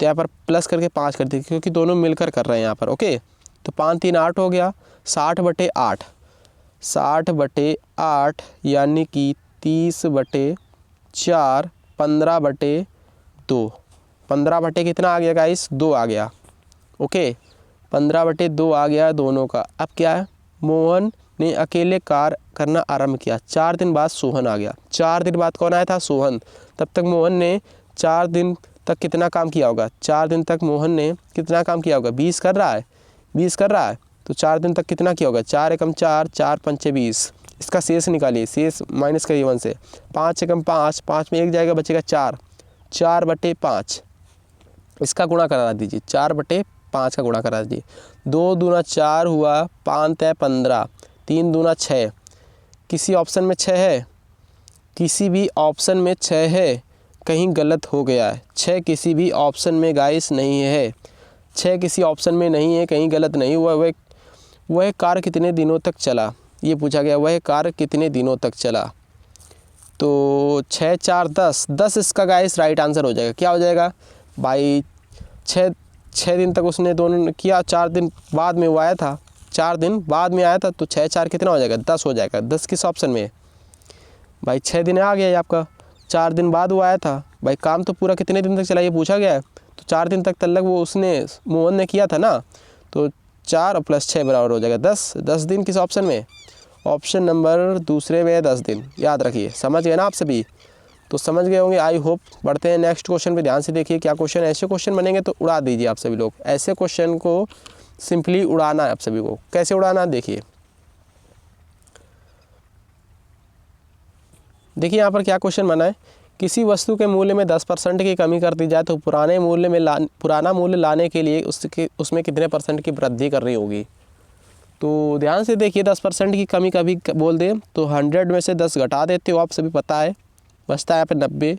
तो यहाँ पर प्लस करके 5 कर दीजिए क्योंकि दोनों मिलकर कर रहे हैं यहाँ पर, ओके। तो 5 × 3 = 8 हो गया, 60/8, 60/8 यानी कि 30/4, 15/2, 15 कितना आ गया गाइस 2 आ गया, ओके 15/2 आ गया दोनों का। अब क्या है, मोहन ने अकेले कार करना आरंभ किया, 4 दिन बाद सोहन आ गया। 4 दिन बाद कौन आया था सोहन, तब तक मोहन ने 4 दिन तक कितना काम किया होगा, 4 दिन तक मोहन ने कितना काम किया होगा, 20 कर रहा है, 20 कर रहा है, तो 4 दिन तक कितना किया होगा, 4 × 4, 4 × 5 = 20। इसका शेष निकालिए, शेष माइनस करिए 1 से, 5 × 5, 5 में 1 जाएगा, बचेगा 4, 4/5, इसका गुणा करा दीजिए, 4/5 का गुणा करा दीजिए। 2 दूना 4 हुआ, 5 × 15, 3 दूना 6, किसी ऑप्शन में 6 है, किसी भी ऑप्शन में 6 है, कहीं गलत हो गया है। 6 किसी भी ऑप्शन में गाइस नहीं है, 6 किसी ऑप्शन में नहीं है, कहीं गलत नहीं हुआ। वह कार कितने दिनों तक चला, ये पूछा गया, वह कार कितने दिनों तक चला। तो 6 × 4 = 10, 10 इसका गाइस राइट आंसर हो जाएगा। क्या हो जाएगा भाई, 6 दिन तक उसने दोनों ने किया, 4 दिन बाद में वो आया था, 4 दिन बाद में आया था, तो 6 × 4 कितना हो जाएगा 10 हो जाएगा। 10 किस ऑप्शन में भाई, 6 दिन आ गया आपका, 4 दिन बाद वो आया था, भाई काम तो पूरा कितने दिन तक चला ये पूछा गया है, तो 4 दिन तक वो उसने मोहन ने किया था ना, तो 4 + 6 बराबर हो जाएगा 10। 10 दिन किस ऑप्शन में, ऑप्शन नंबर दूसरे में 10 दिन, याद रखिए। समझ गए ना आप सभी, तो समझ गए होंगे आई होप। बढ़ते हैं नेक्स्ट क्वेश्चन पे, ध्यान से देखिए क्या क्वेश्चन। ऐसे क्वेश्चन बनेंगे तो उड़ा दीजिए आप सभी लोग, ऐसे क्वेश्चन को सिंपली उड़ाना है आप सभी को। कैसे उड़ाना देखिए, देखिए यहाँ पर क्या क्वेश्चन बना है। किसी वस्तु के मूल्य में 10% की कमी कर दी जाए तो पुराना मूल्य लाने के लिए उसमें कितने % की वृद्धि करनी होगी। तो ध्यान से देखिए, 10% की कमी कभी बोल दे तो 100 में से 10 घटा देते हो, आप सभी पता है, बचता है यहाँ पे 90।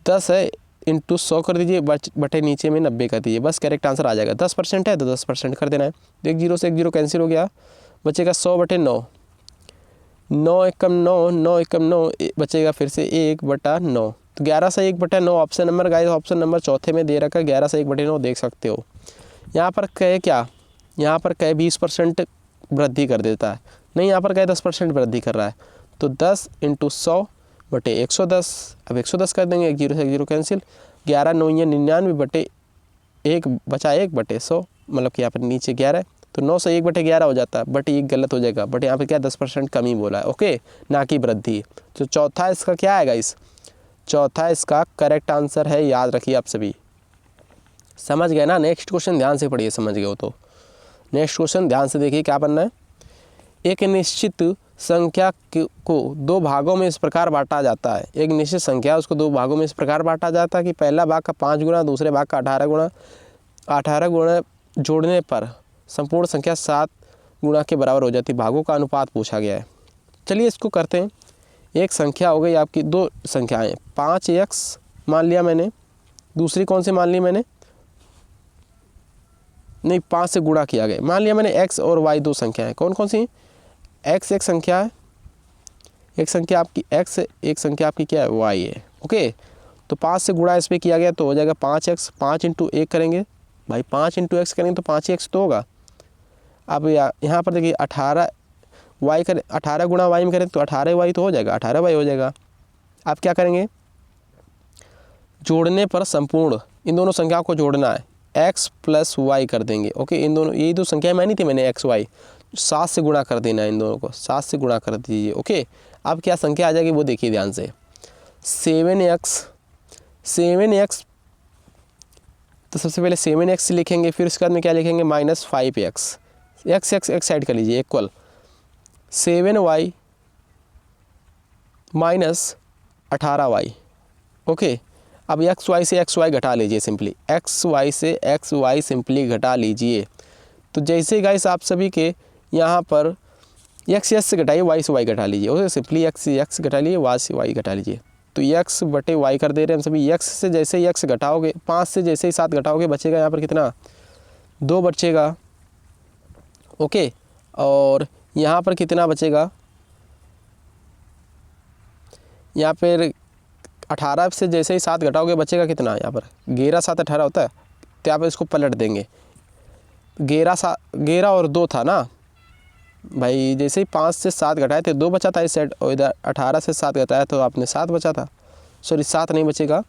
10 है इंटू 100 कर दीजिए, बटे नीचे में 90 कर दीजिए, बस करेक्ट आंसर आ जाएगा। 10% है तो 10% कर देना है। 1 0 से 1 0 कैंसिल हो गया, बचेगा 100/9, 9 एकम 9, 9 एकम 9, बचेगा फिर से 1/9, तो 11 से 1/9 option number guys, option number चौथे में दे रखा है, 11 से 1/9 देख सकते हो। यहाँ पर कहे क्या, यहाँ पर कहे 20% वृद्धि कर देता है, नहीं यहाँ पर कहे 10% वृद्धि कर रहा है, तो 10 × 100/110, अब 110 कर देंगे, 1 0 से 1 0 कैंसिल, 11 9 या 99/1 बचा 1/100, मतलब कि यहाँ पर नीचे 11, तो 9 से 1/11 हो जाता है, बट ये गलत हो जाएगा, बट यहाँ पे क्या 10% कमी बोला है, ओके, ना कि वृद्धि। तो चौथा इसका क्या है गाइस, चौथा इसका करेक्ट आंसर है, याद रखिए आप सभी। समझ गए ना। नेक्स्ट क्वेश्चन ध्यान से पढ़िए, समझ गए हो तो नेक्स्ट क्वेश्चन ध्यान से देखिए क्या बनना है। एक निश्चित संख्या को 2 भागों में इस प्रकार बांटा जाता है, एक निश्चित संख्या उसको 2 भागों में इस प्रकार बांटा जाता है कि पहला भाग का 5 गुना, दूसरे भाग का 18 गुना जोड़ने पर संपूर्ण संख्या 7 गुना के बराबर हो जाती है। भागों का अनुपात पूछा गया है। चलिए इसको करते हैं। एक संख्या हो गई आपकी, 2 संख्याएं, 5x मान लिया मैंने, दूसरी कौन सी मान ली मैंने, नहीं 5 से गुणा किया गया, मान लिया मैंने x और y 2 संख्याएं, कौन कौन सी, x एक संख्या है, एक संख्या आपकी x है, एक संख्या आपकी क्या है y है, ओके। तो 5 से गुणा इस पर किया गया तो हो जाएगा 5x, 5 × 1 करेंगे भाई, 5 × x करेंगे तो 5x तो होगा। अब यहाँ पर देखिए 18 y करें, 18 गुणा y में करें तो 18y तो हो जाएगा, 18y हो जाएगा। आप क्या करेंगे, जोड़ने पर संपूर्ण इन दोनों संख्याओं को जोड़ना है, x प्लस वाई कर देंगे। ओके, इन दोनों यही दो संख्या मानी थी मैंने x y, 7 से गुणा कर देना है, इन दोनों को 7 से गुणा कर दीजिए। ओके, अब क्या संख्या आ जाएगी वो देखिए ध्यान से, 7x, तो सबसे पहले 7x लिखेंगे, फिर उसके बाद में क्या लिखेंगे -5x, x एक साइड कर लीजिए, equal 7y minus 18y। Okay, अब xy से xy घटा लीजिए सिंपली, xy से xy सिंपली घटा लीजिए। तो जैसे गाइस आप सभी के यहाँ पर x से घटाइए, y से y घटा लीजिए। ओके, सिंपली x से x घटा लीजिए, y से y घटा लीजिए, तो x बटे y कर दे रहे हैं हम सभी। x से जैसे ही x घटाओगे, 5 से जैसे ही 7 घटाओगे, बचेगा यहाँ पर कितना, 2 बचेगा। ओके, और यहाँ पर कितना बचेगा, यहाँ पर 18 से जैसे ही 7 घटाओगे बचेगा कितना, यहाँ पर 11 7 18 होता है, तो यहाँ पर इसको पलट देंगे। 11 और 2 था ना भाई, जैसे ही 5 से 7 घटाए थे 2 बचा था इस साइड, और इधर 18 से 7 घटाया तो आपने 7 बचा था, सॉरी 7 नहीं बचेगा,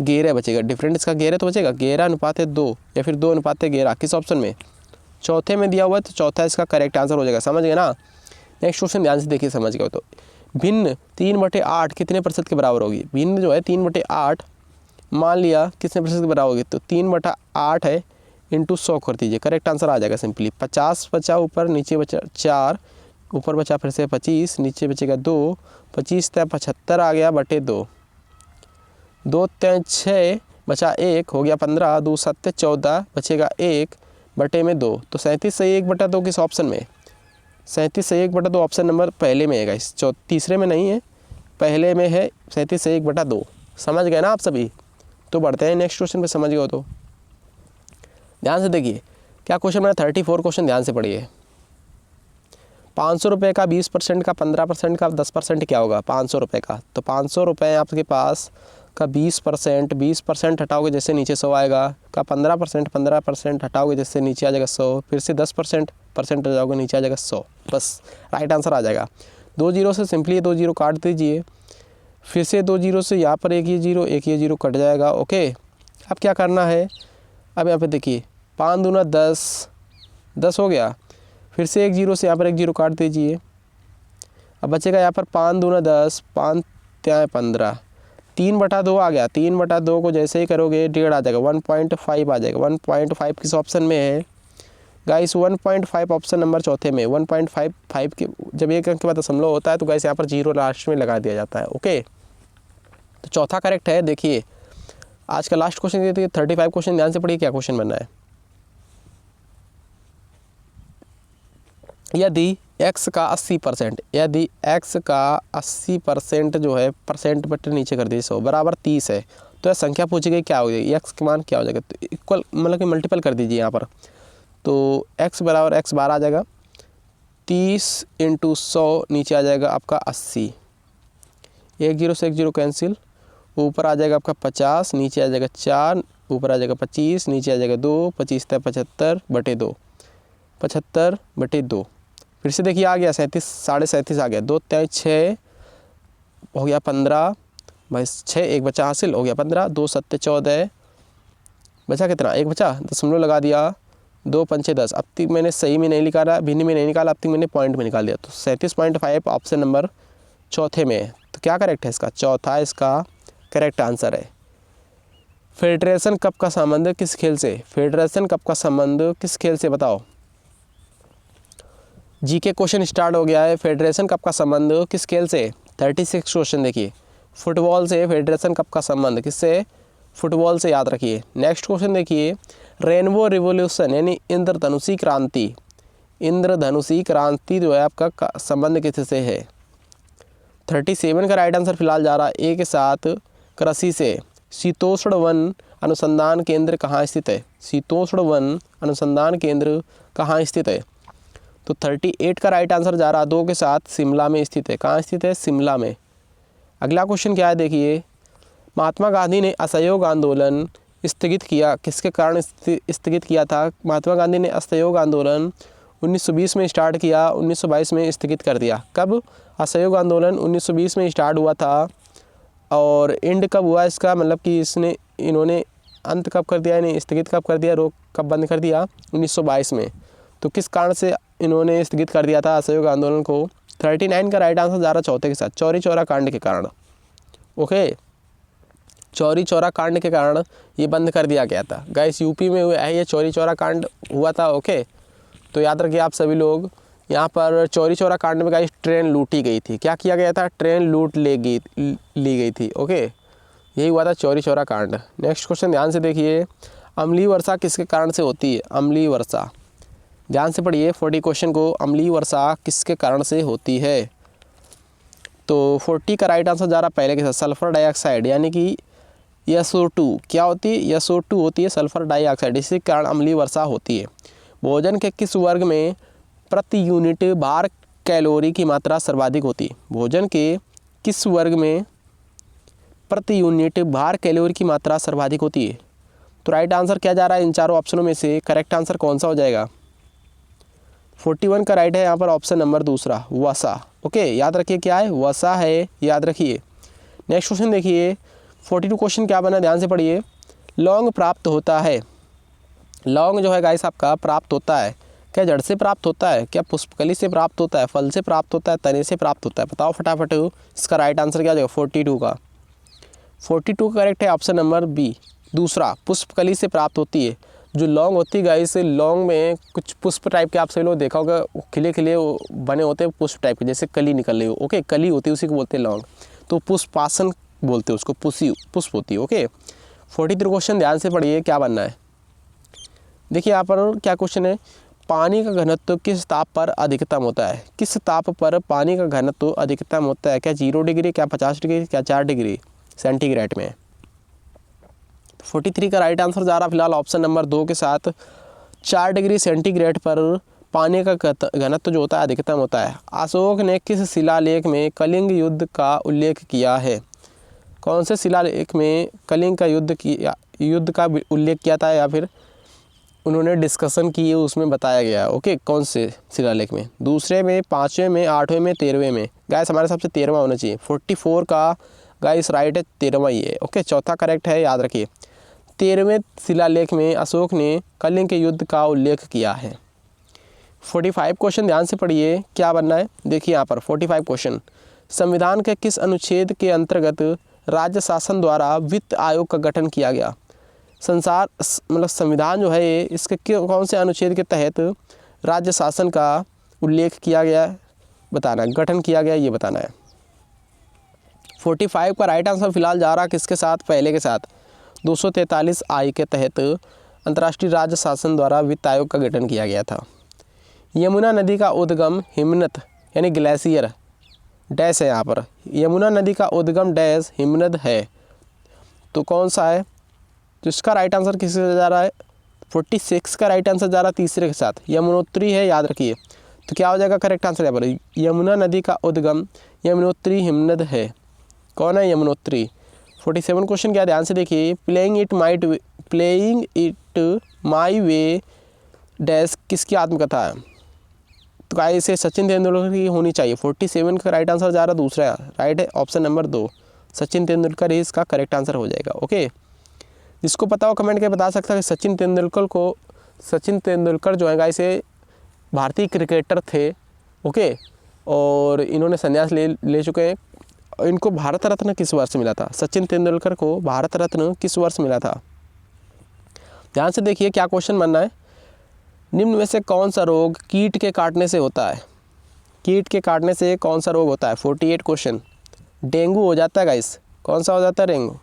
11 बचेगा। डिफरेंट इसका 11 तो बचेगा, 11:2 या फिर 2:11, किस ऑप्शन में, चौथे में दिया हुआ है, तो चौथा इसका करेक्ट आंसर हो जाएगा। समझ गए ना। नेक्स्ट क्वेश्चन ध्यान से देखिए, समझ गए तो भिन्न 3/8 कितने प्रतिशत के बराबर होगी। भिन्न जो है 3/8 मान लिया कितने प्रतिशत के बराबर होगी, तो 3/8 है इंटू 100 कर दीजिए, करेक्ट आंसर आ जाएगा सिंपली। 50 बचा ऊपर, नीचे बचा 4, ऊपर बचा फिर से 25, नीचे बचेगा 2, 25 × 75 आ गया बटे 2, 2 × 6 बचा 1 हो गया 15, 2 × 7 = 14 बचेगा 1 बटे में 2, तो 37 सही 1/2 किस ऑप्शन में, 37 सही 1/2 ऑप्शन नंबर पहले में है, इस तीसरे में नहीं है, पहले में है 37 सही 1/2। समझ गए ना आप सभी। तो बढ़ते हैं नेक्स्ट क्वेश्चन पे, समझ गए हो तो ध्यान से देखिए क्या क्वेश्चन मैंने 34 क्वेश्चन ध्यान से पढ़िए। 500 रुपये का 20% का 15% का 10% क्या होगा, 500 रुपये का, तो 500 रुपये आपके पास का 20% हटाओगे जैसे नीचे 100 आएगा, का 15% हटाओगे जैसे नीचे आ जाएगा 100, फिर से 10% हो जाओगे नीचे आ जाएगा 100, बस राइट आंसर आ जाएगा। 2 जीरो से सिंपली 2 जीरो काट दीजिए, फिर से 2 जीरो से यहाँ पर एक ये जीरो कट जाएगा। ओके, अब क्या करना है, अब यहाँ पे देखिए 5 दूना 10 हो गया, फिर से 1 जीरो से यहाँ पर 1 जीरो काट दीजिए, अब बचेगा यहाँ पर 5 दूना 10, 5 × 15, 3/2 आ गया। 3/2 को जैसे ही करोगे 1.5 आ जाएगा, 1.5 आ जाएगा। 1.5 किस ऑप्शन में है गाइस, 1.5 ऑप्शन नंबर चौथे में। 1.55 के जब एक अंक के बाद दशमलव होता है तो गाइस यहाँ पर जीरो लास्ट में लगा दिया जाता है। ओके, तो चौथा करेक्ट है। देखिए आज का लास्ट क्वेश्चन देखिए, 35 क्वेश्चन ध्यान से पढ़िए क्या क्वेश्चन बनना है। यदि x का 80%, यदि x का 80% जो है परसेंट बटे नीचे कर दीजिए 100 बराबर 30 है, तो यह संख्या पूछी गई क्या हो जाएगी, x का मान क्या हो जाएगा, तो इक्वल मतलब कि मल्टीपल कर दीजिए यहाँ पर, तो x बराबर x बार आ जाएगा, 30 × 100 नीचे आ जाएगा आपका 80, 1 जीरो से 1 जीरो कैंसिल, ऊपर आ जाएगा आपका 50, नीचे आ जाएगा 4, ऊपर आ जाएगा 25, नीचे आ जाएगा 2, 25 × 75 बटे 2, 75 बटे 2, फिर से देखिए आ गया 37, 37.5 आ गया, 2 × 6 हो गया 15, भाई 6 एक बचा हासिल हो गया 15, 2 × 7 = 14, बचा कितना, एक बचा, दशमलव लगा दिया, 2 × 5 = 10। अब तक मैंने सही में नहीं निकाला, भिन्न में नहीं निकाला, अब तक मैंने पॉइंट में निकाल दिया, तो 37.5 ऑप्शन नंबर चौथे में है। तो क्या करेक्ट है इसका, चौथा इसका करेक्ट आंसर है। फेडरेशन कप का संबंध किस खेल से, फेडरेशन कप का संबंध किस खेल से बताओ। जीके क्वेश्चन स्टार्ट हो गया है। फेडरेशन कप का संबंध किस खेल से, 36 क्वेश्चन देखिए, फुटबॉल से फेडरेशन कप का संबंध किससे, फुटबॉल से, याद रखिए। नेक्स्ट क्वेश्चन देखिए, रेनबो रिवॉल्यूशन यानी इंद्रधनुषी क्रांति, इंद्रधनुषी क्रांति जो है आपका संबंध किससे है। 37 का राइट आंसर फिलहाल जा रहा है ए के साथ, कृषि से। शीतोष्ण वन अनुसंधान केंद्र कहाँ स्थित है, शीतोष्ण वन अनुसंधान केंद्र कहाँ स्थित है, तो 38 का राइट आंसर जा रहा है 2 के साथ, शिमला में स्थित है। कहाँ स्थित है, शिमला में। अगला क्वेश्चन क्या है देखिए, महात्मा गांधी ने असहयोग आंदोलन स्थगित किया, किसके कारण स्थगित किया था। महात्मा गांधी ने असहयोग आंदोलन 1920 में स्टार्ट किया, 1922 में स्थगित कर दिया। कब असहयोग आंदोलन 1920 में स्टार्ट हुआ था, और एंड कब हुआ इसका, मतलब कि इन्होंने अंत कब कर दिया, यानी स्थगित कब कर दिया, रोक कब बंद कर दिया, 1922 में। तो किस कारण से इन्होंने स्थगित कर दिया था असहयोग आंदोलन को? 39 का राइट आंसर जा रहा चौथे के साथ, चौरी चौरा कांड के कारण। ओके, चौरी चौरा कांड के कारण ये बंद कर दिया गया था। गाइस यूपी में हुआ है ये चौरी चौरा कांड हुआ था। ओके, तो याद रखिए आप सभी लोग, यहाँ पर चौरी चौरा कांड में गाइस ट्रेन लूटी गई थी। क्या किया गया था? ट्रेन लूट ली गई थी। ओके, यही हुआ था चौरी चौरा कांड। नेक्स्ट क्वेश्चन ध्यान से देखिए, अम्लीय वर्षा किसके कारण से होती है? अम्लीय वर्षा, ध्यान से पढ़िए 40 क्वेश्चन को, अम्लीय वर्षा किसके कारण से होती है? तो 40 का राइट आंसर जा रहा पहले के साथ, सल्फर डाइऑक्साइड, यानी कि SO2। क्या होती है? SO2 होती है सल्फर डाइऑक्साइड, इसी कारण अम्लीय वर्षा होती है। भोजन के किस वर्ग में प्रति यूनिट भार कैलोरी की मात्रा सर्वाधिक होती है? भोजन के किस वर्ग में प्रति यूनिट भार कैलोरी की मात्रा सर्वाधिक होती है? तो राइट आंसर क्या जा रहा है इन चारों ऑप्शनों में से? करेक्ट आंसर कौन सा हो जाएगा? 41 का राइट है यहाँ पर ऑप्शन नंबर दूसरा, वसा। ओके, याद रखिए क्या है? वसा है, याद रखिए। नेक्स्ट क्वेश्चन देखिए, 42 क्वेश्चन क्या बना, ध्यान से पढ़िए। लौंग प्राप्त होता है, लौंग जो है गाइस आपका प्राप्त होता है, क्या जड़ से प्राप्त होता है, क्या पुष्पकली से प्राप्त होता है, फल से प्राप्त होता है, तने से प्राप्त होता है? बताओ फटाफट, इसका राइट आंसर क्या हो जाएगा? 42 का 42 करेक्ट है ऑप्शन नंबर बी, दूसरा, पुष्पकली से प्राप्त होती है। जो लौंग होती है गाइस, लौंग में कुछ पुष्प टाइप के आप सभी लोग देखा होगा, खिले खिले बने होते हैं पुष्प टाइप के, जैसे कली निकल रही हो। ओके, कली होती है, उसी को बोलते हैं लौंग। तो पुष्पासन बोलते हैं उसको, पुष्प होती है। ओके, 43 क्वेश्चन ध्यान से पढ़िए, क्या बनना है देखिए यहाँ पर क्या क्वेश्चन है। पानी का घनत्व किस ताप पर अधिकतम होता है? किस ताप पर पानी का घनत्व अधिकतम होता है? क्या 0 डिग्री, क्या 50 डिग्री, क्या 4 डिग्री सेंटीग्रेड में? 43 का राइट आंसर जा रहा फिलहाल ऑप्शन नंबर 2 के साथ, 4 डिग्री सेंटीग्रेड पर पानी का घनत्व जो होता है अधिकतम होता है। अशोक ने किस शिलालेख में कलिंग युद्ध का उल्लेख किया है? कौन से शिलालेख में कलिंग का युद्ध का उल्लेख किया था, या फिर उन्होंने डिस्कशन की है उसमें बताया गया है? ओके, कौन से शिलालेख में? दूसरे में, 5वें में, 8वें में, 13वें में? गाइस हमारे सबसे 13वां होना चाहिए। 44 का गाइस राइट है 13वां ही है। ओके, चौथा करेक्ट है, याद रखिए। 13वें शिलालेख में अशोक ने कलिंग के युद्ध का उल्लेख किया है। 45 क्वेश्चन ध्यान से पढ़िए, क्या बनना है देखिए यहाँ पर 45 क्वेश्चन। संविधान के किस अनुच्छेद के अंतर्गत राज्य शासन द्वारा वित्त आयोग का गठन किया गया? संविधान जो है ये, इसके कौन से अनुच्छेद के तहत राज्य शासन का उल्लेख किया गया बताना है, गठन किया गया ये बताना है। 45 का राइट आंसर फिलहाल जा रहा किसके साथ? पहले के साथ, 243 आई के तहत अंतर्राष्ट्रीय राज्य शासन द्वारा वित्त आयोग का गठन किया गया था। यमुना नदी का उद्गम हिमनद यानी ग्लेशियर डैश है यहाँ पर। यमुना नदी का उद्गम डैश हिमनद है, तो कौन सा है? तो इसका राइट आंसर किससे जा रहा है? 46 का राइट आंसर जा रहा तीसरे के साथ, यमुनोत्री है, याद रखिए। तो क्या हो जाएगा करेक्ट आंसर यहाँ पर? यमुना नदी का उद्गम यमुनोत्री हिमनद है। कौन है? यमुनोत्री। 47 क्वेश्चन क्या, ध्यान से देखिए। Playing it my way dash किसकी आत्मकथा है? तो क्या इसे सचिन तेंदुलकर की होनी चाहिए। 47 का राइट आंसर जा रहा दूसरा, राइट है ऑप्शन नंबर 2, सचिन तेंदुलकर ही इसका करेक्ट आंसर हो जाएगा। ओके, जिसको पता हो कमेंट करके बता सकता है कि सचिन तेंदुलकर जो है गाइस ये भारतीय क्रिकेटर थे। ओके, और इन्होंने संन्यास ले चुके हैं। इनको भारत रत्न किस वर्ष मिला था? सचिन तेंदुलकर को भारत रत्न किस वर्ष मिला था? ध्यान से देखिए क्या क्वेश्चन बनना है। निम्न में से कौन सा रोग कीट के काटने से होता है? कीट के काटने से कौन सा रोग होता है? 48 क्वेश्चन। डेंगू हो जाता है गाइस। कौन सा हो जाता है? डेंगू।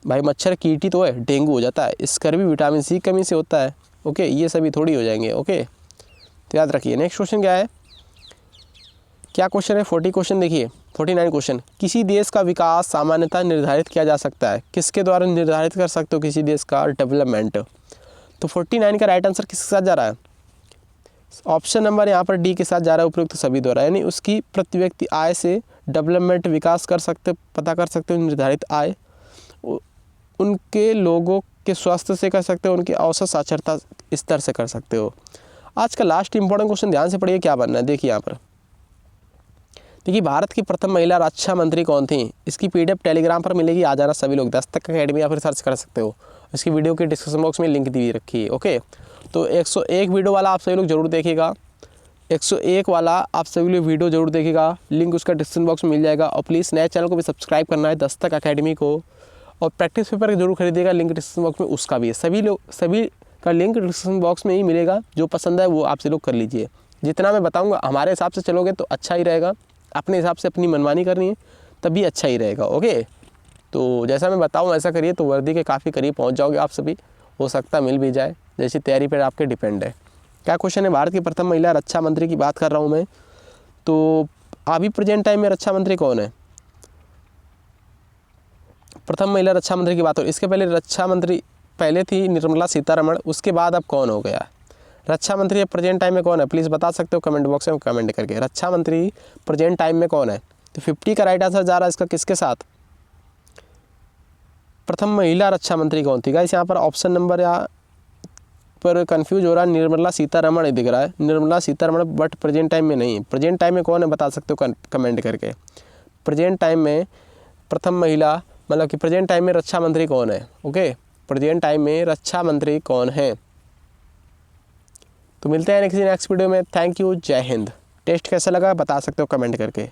भाई मच्छर कीट ही तो है, डेंगू हो जाता है। स्कर्वी विटामिन सी कमी से होता है। ओके, ये सभी थोड़ी हो जाएंगे। ओके, तो याद रखिए। नेक्स्ट क्वेश्चन क्या है? क्या क्वेश्चन है? 40 क्वेश्चन देखिए। 49 क्वेश्चन। किसी देश का विकास सामान्यतः निर्धारित किया जा सकता है? किसके द्वारा निर्धारित कर सकते हो किसी देश का डेवलपमेंट? तो 49 का राइट आंसर किसके साथ जा रहा है? ऑप्शन नंबर यहाँ पर डी के साथ जा रहा है, उपयुक्त सभी द्वारा। यानी उसकी प्रति व्यक्ति आय से डेवलपमेंट विकास कर सकते, पता कर सकते हो निर्धारित आय, उनके लोगों के स्वास्थ्य से कर सकते हो, उनके औसत साक्षरता स्तर से कर सकते हो। आज का लास्ट इंपॉर्टेंट क्वेश्चन ध्यान से पढ़िए, क्या बनना है देखिए यहाँ पर। देखिए भारत की प्रथम महिला रक्षा मंत्री कौन थी, इसकी पीडीएफ टेलीग्राम पर मिलेगी, आ जाना सभी लोग। दस्तक अकेडमी या फिर सर्च कर सकते हो, इसकी वीडियो के डिस्क्रिप्शन बॉक्स में लिंक दी रखी है। ओके, तो 101 वीडियो वाला आप सभी लोग जरूर देखिएगा, 101 वाला आप सभी लोग वीडियो जरूर देखिएगा, लिंक उसका डिस्क्रिप्शन बॉक्स में मिल जाएगा। और प्लीज़ नए चैनल को भी सब्सक्राइब करना है, दस्तक अकेडमी को, और प्रैक्टिस पेपर जरूर खरीदिएगा, लिंक डिस्क्रिप्शन बॉक्स में उसका भी है। सभी का लिंक डिस्क्रिप्शन बॉक्स में ही मिलेगा, जो पसंद है वो आप से लोग कर लीजिए। जितना मैं बताऊंगा हमारे हिसाब से चलोगे तो अच्छा ही रहेगा, अपने हिसाब से अपनी मनमानी करनी है तभी अच्छा ही रहेगा। ओके, तो जैसा मैं बताऊं ऐसा करिए तो वर्दी के काफ़ी करीब पहुंच जाओगे आप सभी, हो सकता मिल भी जाए, जैसी तैयारी पर आपके डिपेंड है। क्या क्वेश्चन है, भारत की प्रथम महिला रक्षा मंत्री की बात कर रहा हूँ मैं, तो अभी प्रेजेंट टाइम में रक्षा मंत्री कौन है, प्रथम महिला रक्षा मंत्री की बात हो। इसके पहले रक्षा मंत्री पहले थी निर्मला सीतारमण, उसके बाद अब कौन हो गया रक्षा मंत्री प्रेजेंट टाइम में कौन है, प्लीज़ बता सकते हो कमेंट बॉक्स में कमेंट करके। रक्षा मंत्री प्रेजेंट टाइम में कौन है, तो 50 का राइट आंसर जा रहा है इसका किसके साथ, प्रथम महिला रक्षा मंत्री कौन थी गाइस। यहाँ पर ऑप्शन नंबर पर कंफ्यूज हो रहा है, निर्मला सीतारमण दिख रहा है, Nirmala Sitharaman, but present time में नहीं। प्रेजेंट टाइम में कौन है बता सकते हो कमेंट करके। प्रेजेंट टाइम में प्रथम महिला मतलब कि प्रेजेंट टाइम में रक्षा मंत्री कौन है। ओके, प्रेजेंट टाइम में रक्षा मंत्री कौन है। तो मिलते हैं किसी नेक्स्ट वीडियो में। थैंक यू, जय हिंद। टेस्ट कैसा लगा बता सकते हो कमेंट करके।